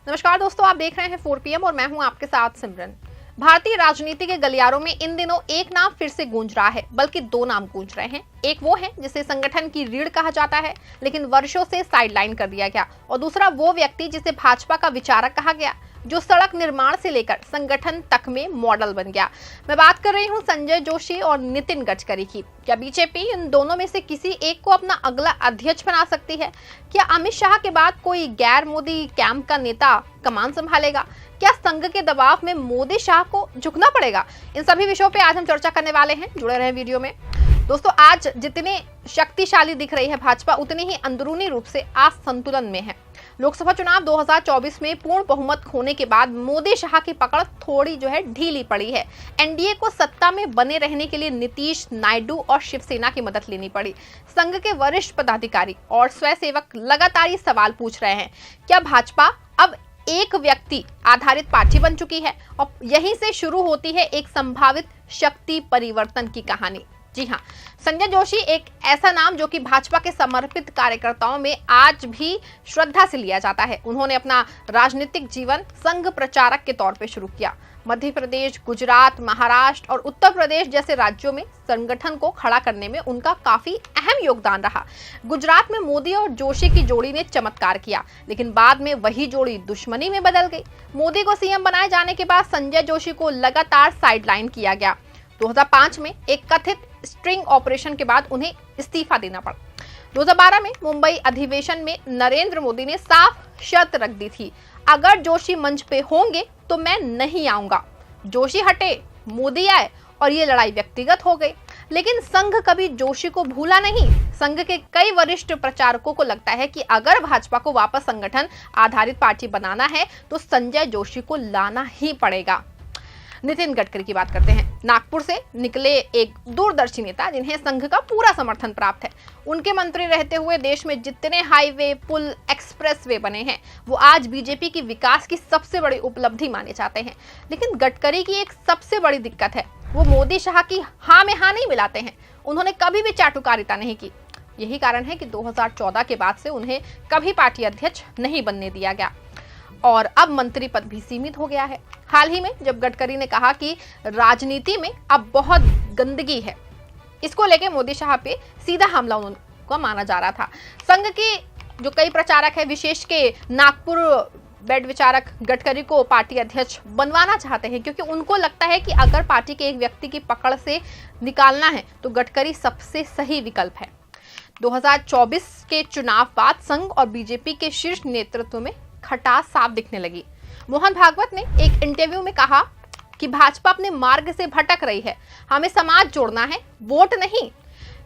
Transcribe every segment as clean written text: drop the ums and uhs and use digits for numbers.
नमस्कार दोस्तों, आप देख रहे हैं 4 PM और मैं हूं आपके साथ सिमरन। भारतीय राजनीति के गलियारों में इन दिनों एक नाम फिर से गूंज रहा है, बल्कि दो नाम गूंज रहे हैं। एक वो है जिसे संगठन की रीढ़ कहा जाता है, लेकिन वर्षों से साइडलाइन कर दिया गया, और दूसरा वो व्यक्ति जिसे भाजपा का विचारक कहा गया, जो सड़क निर्माण से लेकर संगठन तक में मॉडल बन गया। मैं बात कर रही हूं संजय जोशी और नितिन गडकरी की। क्या बीजेपी इन दोनों में से किसी एक को अपना अगला अध्यक्ष बना सकती है? क्या अमित शाह के बाद कोई गैर मोदी कैंप का नेता कमान संभालेगा? क्या संघ के दबाव में मोदी शाह को झुकना पड़ेगा? इन सभी विषयों पे आज हम चर्चा करने वाले हैं। जुड़े रहे वीडियो में। दोस्तों, आज जितने शक्तिशाली दिख रही है भाजपा, उतनी ही अंदरूनी रूप से असंतुलन में है। लोकसभा चुनाव 2024 में पूर्ण बहुमत खोने के बाद मोदी शाह की पकड़ थोड़ी ढीली पड़ी है। एनडीए को सत्ता में बने रहने के लिए नीतीश, नायडू और शिवसेना की मदद लेनी पड़ी। संघ के वरिष्ठ पदाधिकारी और स्वयंसेवक लगातार ये सवाल पूछ रहे हैं, क्या भाजपा अब एक व्यक्ति आधारित पार्टी बन चुकी है? और यहीं से शुरू होती है एक संभावित शक्ति परिवर्तन की कहानी। जी हाँ, संजय जोशी एक ऐसा नाम जो कि भाजपा के समर्पित कार्यकर्ताओं में आज भी श्रद्धा से लिया जाता है। उन्होंने अपना राजनीतिक जीवन संघ प्रचारक के तौर पे शुरू किया। मध्य प्रदेश, गुजरात, महाराष्ट्र और उत्तर प्रदेश जैसे राज्यों में संगठन को खड़ा करने में उनका काफी अहम योगदान रहा। गुजरात में मोदी और जोशी की जोड़ी ने चमत्कार किया, लेकिन बाद में वही जोड़ी दुश्मनी में बदल गई। मोदी को सीएम बनाए जाने के बाद संजय जोशी को लगातार साइडलाइन किया गया। 2005 में एक कथित स्ट्रिंग ऑपरेशन के बाद उन्हें इस्तीफा देना पड़ा। 2012 में मुंबई अधिवेशन में नरेंद्र मोदी ने साफ शर्त रख दी थी, अगर जोशी मंच पे होंगे तो मैं नहीं आऊंगा। जोशी हटे, मोदी आए और ये लड़ाई व्यक्तिगत हो गई। लेकिन संघ कभी जोशी को भूला नहीं। संघ के कई वरिष्ठ प्रचारकों को लगता है कि अगर भाजपा को वापस संगठन आधारित पार्टी बनाना है तो संजय जोशी को लाना ही पड़ेगा। नितिन गडकरी की बात करते हैं। नागपुर से निकले एक दूरदर्शी नेता जिन्हें संघ का पूरा समर्थन प्राप्त है। उनके मंत्री रहते हुए देश में जितने हाईवे, पुल, एक्सप्रेसवे बने हैं, वो आज बीजेपी की विकास की सबसे बड़ी उपलब्धि माने जाते हैं। लेकिन गडकरी की एक सबसे बड़ी दिक्कत है, वो मोदी शाह की हाँ में हाँ नहीं मिलाते हैं। उन्होंने कभी भी चाटुकारिता नहीं की। यही कारण है कि 2014 के बाद से उन्हें कभी पार्टी अध्यक्ष नहीं बनने दिया गया और अब मंत्री पद भी सीमित हो गया है। हाल ही में जब गडकरी ने कहा कि राजनीति में अब बहुत गंदगी है, इसको लेके मोदी शाह पे सीधा हमला उनको माना जा रहा था। संघ के जो कई प्रचारक है, विशेष के नागपुर बेड विचारक गडकरी को पार्टी अध्यक्ष बनवाना चाहते हैं, क्योंकि उनको लगता है कि अगर पार्टी के एक व्यक्ति की पकड़ से निकालना है तो गडकरी सबसे सही विकल्प है। 2024 के चुनाव बाद संघ और बीजेपी के शीर्ष नेतृत्व में खटास साफ दिखने लगी। मोहन भागवत ने एक इंटरव्यू में कहा कि भाजपा अपने मार्ग से भटक रही है, हमें समाज जोड़ना है, वोट नहीं।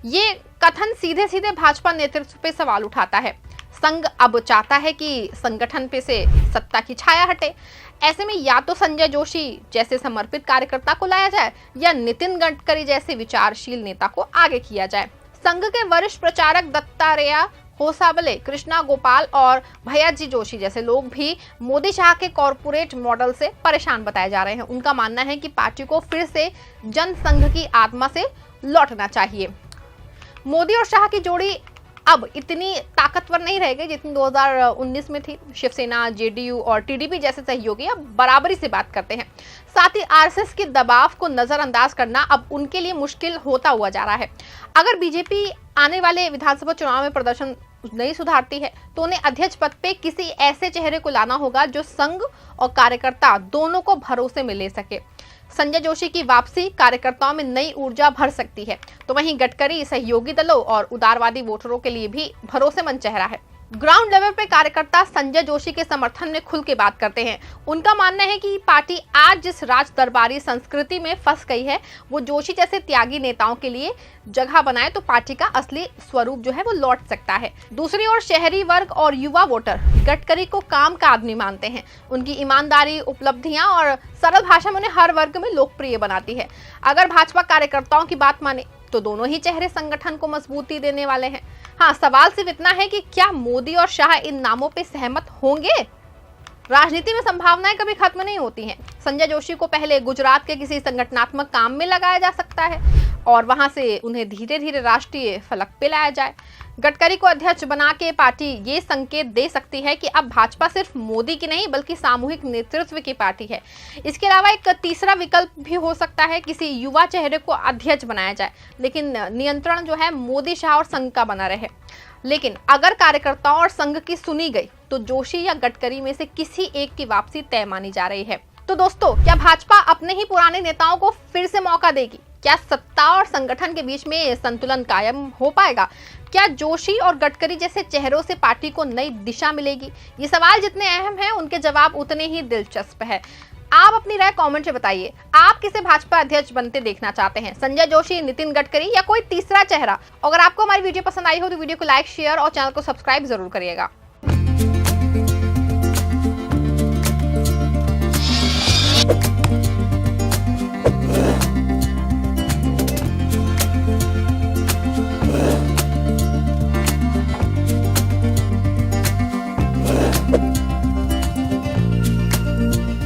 ये कथन सीधे सीधे भाजपा नेतृत्व पे सवाल उठाता है। संघ अब चाहता है कि संगठन पे से सत्ता की छाया हटे। ऐसे में या तो संजय जोशी जैसे समर्पित कार्यकर्ता को लाया जाए या नितिन गडकरी जैसे विचारशील नेता को आगे किया जाए। संघ के वरिष्ठ प्रचारक दत्तात्रेय होसाबले, कृष्णा गोपाल और भैयाजी जोशी जैसे लोग भी मोदी शाह के कॉरपोरेट मॉडल से परेशान बताए जा रहे हैं। उनका मानना है कि पार्टी को फिर से जनसंघ की आत्मा से लौटना चाहिए। मोदी और शाह की जोड़ी अब इतनी ताकतवर नहीं रह गई जितनी 2019 में थी। शिवसेना, जेडीयू और टीडीपी जैसे सहयोगी अब बराबरी से बात करते हैं। साथ ही आरएसएस के दबाव को नजरअंदाज करना अब उनके लिए मुश्किल होता हुआ जा रहा है। अगर बीजेपी आने वाले विधानसभा चुनाव में प्रदर्शन नहीं सुधारती है तो उन्हें अध्यक्ष पद पे किसी ऐसे चेहरे को लाना होगा जो संघ और कार्यकर्ता दोनों को भरोसे में ले सके। संजय जोशी की वापसी कार्यकर्ताओं में नई ऊर्जा भर सकती है, तो वहीं गडकरी सहयोगी दलों और उदारवादी वोटरों के लिए भी भरोसेमंद चेहरा है। ग्राउंड लेवल पे कार्यकर्ता संजय जोशी के समर्थन में खुल के बात करते हैं। उनका मानना है कि पार्टी आज जिस राज दरबारी संस्कृति में फंस गई है, वो जोशी जैसे त्यागी नेताओं के लिए जगह बनाए तो पार्टी का असली स्वरूप वो लौट सकता है। दूसरी ओर शहरी वर्ग और युवा वोटर गडकरी को काम का आदमी मानते हैं। उनकी ईमानदारी, उपलब्धियां और सरल भाषा में उन्हें हर वर्ग में लोकप्रिय बनाती है। अगर भाजपा कार्यकर्ताओं की बात माने तो दोनों ही चेहरे संगठन को मजबूती देने वाले हैं। हाँ, सवाल सिर्फ इतना है कि क्या मोदी और शाह इन नामों पे सहमत होंगे? राजनीति में संभावनाएं कभी खत्म नहीं होती हैं। संजय जोशी को पहले गुजरात के किसी संगठनात्मक काम में लगाया जा सकता है और वहां से उन्हें धीरे धीरे राष्ट्रीय फलक पे लाया जाए। गडकरी को अध्यक्ष बना के पार्टी ये संकेत दे सकती है कि अब भाजपा सिर्फ मोदी की नहीं बल्कि सामूहिक नेतृत्व की पार्टी है। इसके अलावा एक तीसरा विकल्प भी हो सकता है, किसी युवा चेहरे को अध्यक्ष बनाया जाए, लेकिन नियंत्रण जो है मोदी, शाह और संघ का बना रहे। लेकिन अगर कार्यकर्ताओं और संघ की सुनी गई तो जोशी या गडकरी में से किसी एक की वापसी तय मानी जा रही है। तो दोस्तों, क्या भाजपा अपने ही पुराने नेताओं को फिर से मौका देगी? क्या सत्ता और संगठन के बीच में संतुलन कायम हो पाएगा? क्या जोशी और गडकरी जैसे चेहरों से पार्टी को नई दिशा मिलेगी? ये सवाल जितने अहम हैं, उनके जवाब उतने ही दिलचस्प है। आप अपनी राय कमेंट में बताइए। आप किसे भाजपा अध्यक्ष बनते देखना चाहते हैं? संजय जोशी, नितिन गडकरी या कोई तीसरा चेहरा? अगर आपको हमारी वीडियो पसंद आई हो तो वीडियो को लाइक, शेयर और चैनल को सब्सक्राइब जरूर करिएगा। you